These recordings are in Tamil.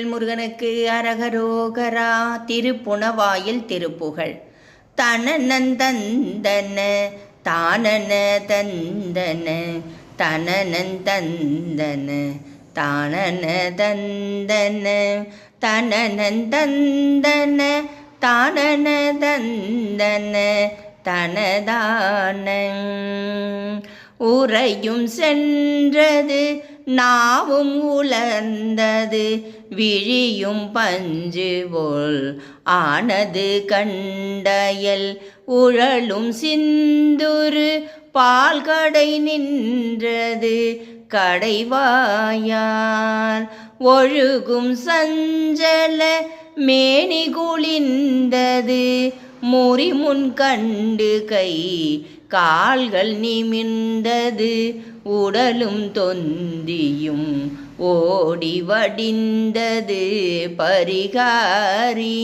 முருகனுக்கு அரகரோகரா. திருப்புணவாயில் திருப்புகழ். தனநந்தந்தன தானன தந்தன தனநந்தந்தன தானன தந்தன தனநந்தந்தன தானன தந்தன தனதான. உறையும் சென்றது நாவும் உலர்ந்தது விழியும் பஞ்சு போல் ஆனது கண்டயல் உழலும் சிந்துரு பால் கடை நின்றது கடைவாயால் ஒழுகும் சஞ்சல மேனி குளிர்ந்தது முறிமுன் கண்டு கை கால்கள் நிமிர்ந்தது உடலும் தொந்தியும் ஓடி வடிந்தது பரிகாரி.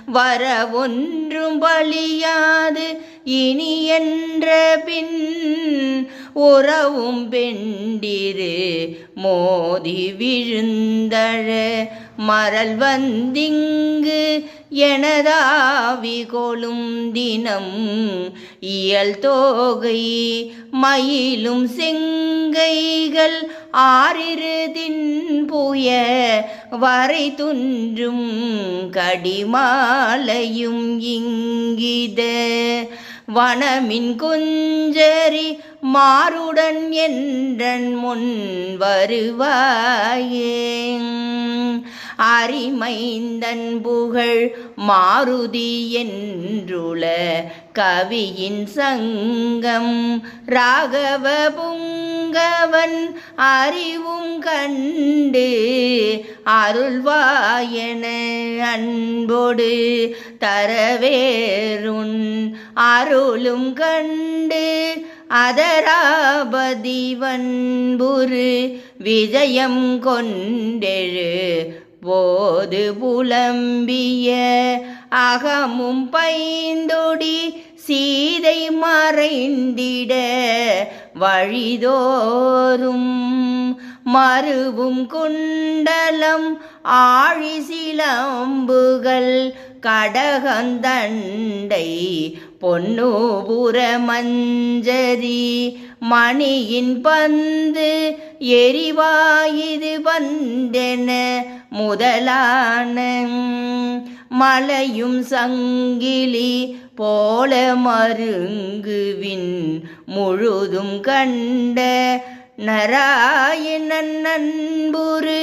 வர ஒன்றும் பலியாது இனி என்ற பின் உறவும் பெண்டிரு மோதி விழுந்தழ மரல் வந்திங்கு எனதாவி கொளும் தினம் இயல் தோகை மயிலும் செங்கைகள் ஆறிருதின் புய வரை துன்றும் கடிமாலையும் இங்கித வனமின் குஞ்சரி மாருடன் என்றன் முன் வருவாயே. அரிமைந்தன் புகழ் மாருதி என்றுள கவியின் சங்கம் ராகவ புங்கவன் அறிவும் கண்டு அருள்வாயன அன்போடு தரவேறுன் அருளும் கண்டு அதராபதி வன்புரு விஜயம் கொண்டெழு போது புலம்பிய அகமும் பைந்தொடி சீதை மறைந்திட வழிதோறும் மருவும் குண்டலம் ஆழி சிலம்புகள் கடகந்தண்டை பொன்னூபுர மஞ்சரி மணியின் பந்து எரிவாயுது பந்தென முதலான மலையும் சங்கிலி போல மருங்குவின் முழுதும் கண்ட நராயணன் நண்புரு